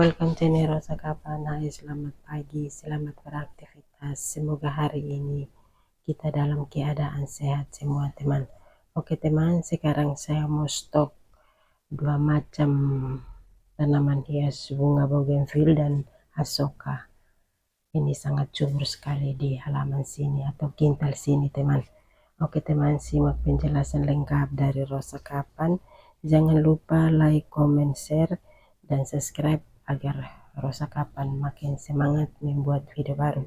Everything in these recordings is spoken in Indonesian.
Welcome to Rosa Kapan. Hai, selamat pagi, selamat beraktivitas. Semoga hari ini kita dalam keadaan sehat semua teman. Oke teman, sekarang saya mau stok dua macam tanaman hias bunga bougainville dan asoka. Ini sangat subur sekali di halaman sini atau kintal sini teman. Oke teman, simak penjelasan lengkap dari Rosa Kapan. Jangan lupa like, comment, share, dan subscribe agar Rosa Kapan makin semangat membuat video baru.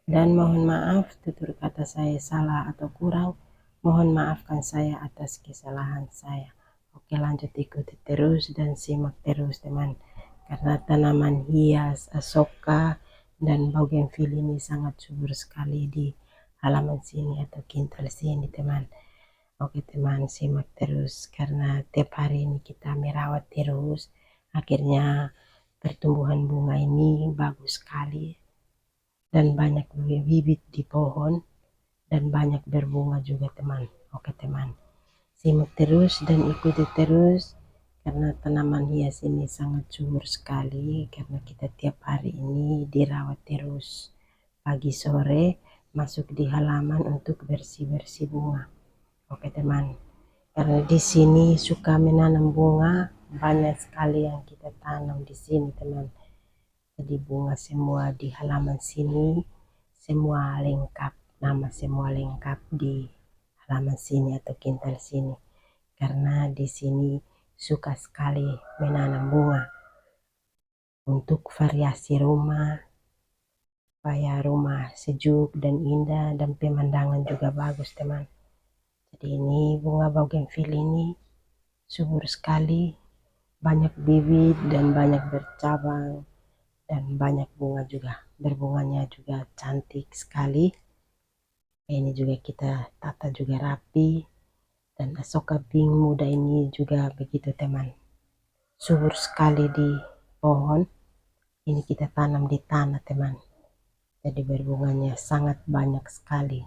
Dan mohon maaf tutur kata saya salah atau kurang, mohon maafkan saya atas kesalahan saya. Oke, lanjut ikuti terus dan simak terus teman, karena tanaman hias asoka dan bougainville ini sangat subur sekali di halaman sini atau kintal sini teman. Oke teman, simak terus karena tiap hari ini kita merawat terus, akhirnya pertumbuhan bunga ini bagus sekali dan banyak bibit di pohon dan banyak berbunga juga teman. Oke teman, simak terus dan ikuti terus karena tanaman hias ini sangat subur sekali karena kita tiap hari ini dirawat terus, pagi sore masuk di halaman untuk bersih-bersih bunga. Oke teman, karena di sini suka menanam bunga, banyak sekali yang kita tanam di sini teman. Jadi bunga semua di halaman sini, semua lengkap, nama semua lengkap di halaman sini atau kintal sini. Karena di sini suka sekali menanam bunga untuk variasi rumah, supaya rumah sejuk dan indah dan pemandangan juga bagus teman. Jadi ini bunga bougainville ini subur sekali, banyak bibit dan banyak bercabang dan banyak bunga juga, berbunganya juga cantik sekali. Ini juga kita tata juga rapi, dan asoka pink muda ini juga begitu teman, subur sekali di pohon. Ini kita tanam di tanah teman, jadi berbunganya sangat banyak sekali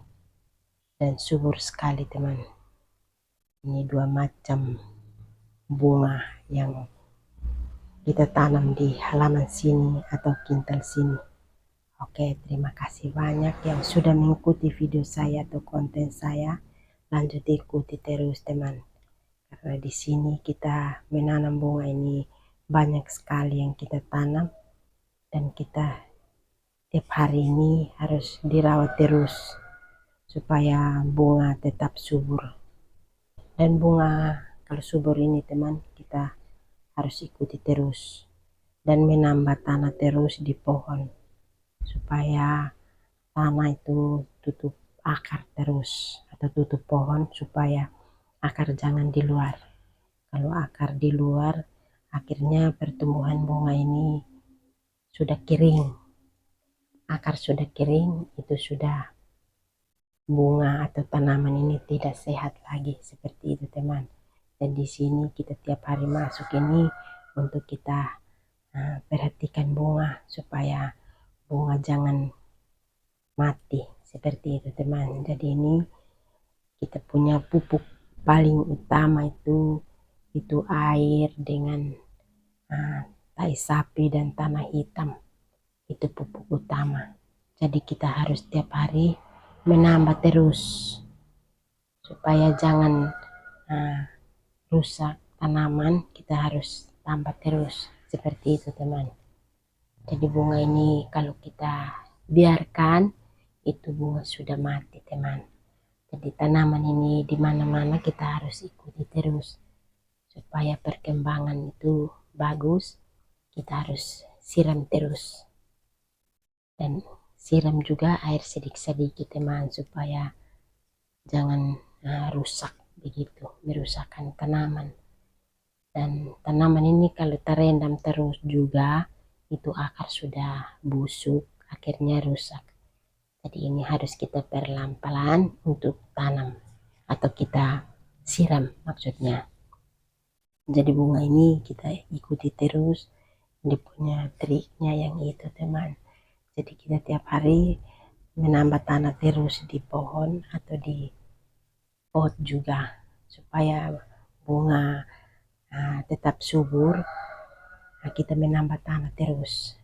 dan subur sekali teman. Ini dua macam bunga yang kita tanam di halaman sini atau kintal sini. Oke, terima kasih banyak yang sudah mengikuti video saya atau konten saya. Lanjut ikuti terus teman, karena di sini kita menanam bunga ini banyak sekali yang kita tanam dan kita tiap hari ini harus dirawat terus supaya bunga tetap subur. Dan bunga kalau subur ini teman, kita harus ikuti terus dan menambah tanah terus di pohon supaya tanah itu tutup akar terus atau tutup pohon supaya akar jangan di luar. Kalau akar di luar, akhirnya pertumbuhan bunga ini sudah kering, akar sudah kering, itu sudah bunga atau tanaman ini tidak sehat lagi, seperti itu teman. Dan di sini kita tiap hari masuk ini untuk kita perhatikan bunga supaya bunga jangan mati, seperti itu teman. Jadi ini kita punya pupuk paling utama itu air dengan tai sapi dan tanah hitam, itu pupuk utama. Jadi kita harus tiap hari menambah terus supaya jangan rusak tanaman, kita harus tambah terus, seperti itu teman. Jadi bunga ini kalau kita biarkan, itu bunga sudah mati teman. Jadi tanaman ini di mana-mana kita harus ikuti terus supaya perkembangan itu bagus. Kita harus siram terus dan siram juga air sedikit-sedikit teman, supaya jangan rusak begitu, merusakkan tanaman. Dan tanaman ini kalau terendam terus juga, itu akar sudah busuk, akhirnya rusak. Jadi ini harus kita pelan-pelan untuk tanam atau kita siram maksudnya. Jadi bunga ini kita ikuti terus, dia punya triknya yang itu teman. Jadi kita tiap hari menambah tanah terus di pohon atau di pot juga supaya bunga tetap subur Nah, kita menambah tanah terus.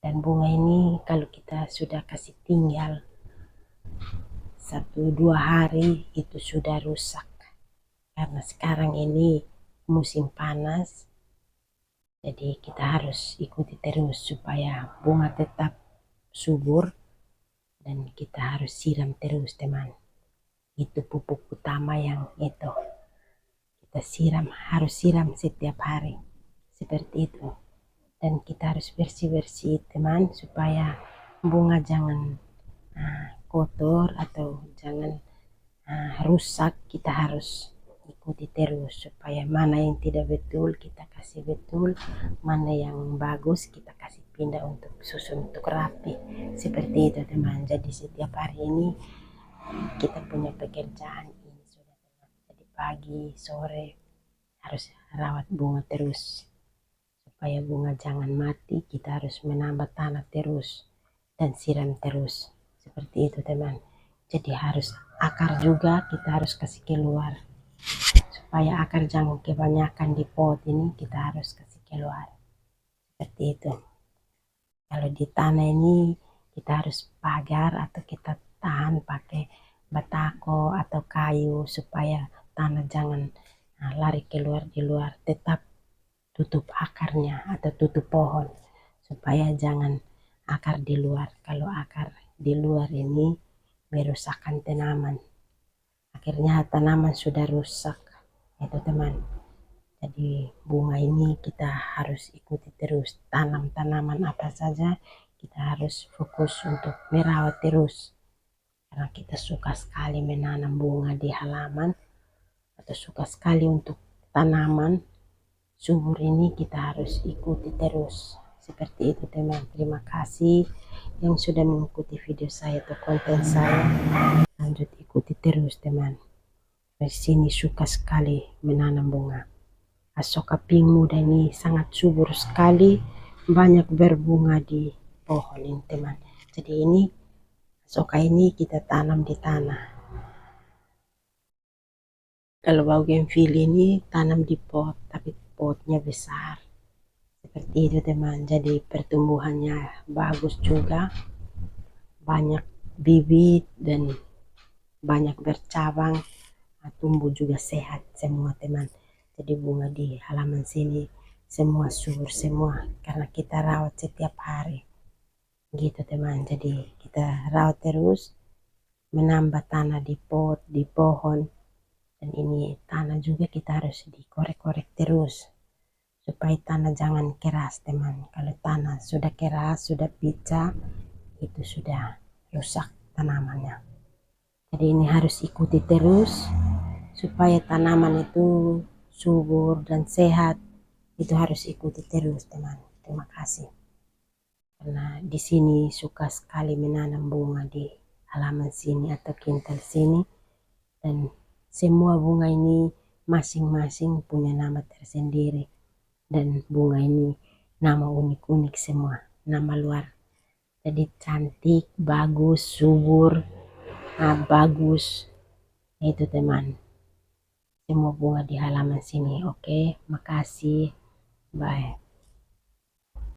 Dan bunga ini kalau kita sudah kasih tinggal 1-2 hari itu sudah rusak. Karena sekarang ini musim panas, jadi kita harus ikuti terus supaya bunga tetap subur, dan kita harus siram terus teman. Itu pupuk utama yang itu kita siram, harus siram setiap hari seperti itu. Dan kita harus bersih-bersih teman supaya bunga jangan kotor atau jangan rusak. Kita harus ikuti terus supaya mana yang tidak betul kita kasih betul, mana yang bagus kita kasih pindah untuk susun untuk rapi seperti itu teman. Jadi setiap hari ini kita punya pekerjaan ini sudah teman. Jadi pagi sore harus rawat bunga terus supaya bunga jangan mati. Kita harus menambah tanah terus dan siram terus seperti itu teman. Jadi harus akar juga kita harus kasih keluar supaya akar jangan kebanyakan di pot ini, kita harus kasih keluar seperti itu. Kalau di tanah ini kita harus pagar atau kita tahan pakai batako atau kayu supaya tanah jangan lari keluar di luar. Tetap tutup akarnya atau tutup pohon supaya jangan akar di luar. Kalau akar di luar ini merusakkan tanaman, akhirnya tanaman sudah rusak itu teman. Jadi bunga ini kita harus ikuti terus, tanam tanaman apa saja kita harus fokus untuk merawat terus, karena kita suka sekali menanam bunga di halaman atau suka sekali untuk tanaman subur ini. Kita harus ikuti terus seperti itu teman. Terima kasih yang sudah mengikuti video saya atau konten saya. Lanjut ikuti terus teman. Di sini suka sekali menanam bunga. Asoka pink muda ini sangat subur sekali, banyak berbunga di pohon ini teman. Jadi ini asoka ini kita tanam di tanah. Kalau bougainville ini tanam di pot, tapi potnya besar seperti itu teman. Jadi pertumbuhannya bagus juga, banyak bibit dan banyak bercabang, tumbuh juga sehat semua teman. Jadi bunga di halaman sini semua subur semua karena kita rawat setiap hari gitu teman. Jadi kita rawat terus, menambah tanah di pot, di pohon, dan ini tanah juga kita harus dikorek-korek terus supaya tanah jangan keras teman. Kalau tanah sudah keras, sudah pecah, itu sudah rusak tanamannya. Jadi ini harus ikuti terus supaya tanaman itu subur dan sehat. Itu harus ikuti terus teman. Terima kasih. Karena di sini suka sekali menanam bunga di halaman sini atau kintal sini, dan semua bunga ini masing-masing punya nama tersendiri, dan bunga ini nama unik-unik semua, nama luar. Jadi cantik, bagus, subur, bagus. Itu teman. Semua bunga di halaman sini. Oke, makasih. Bye.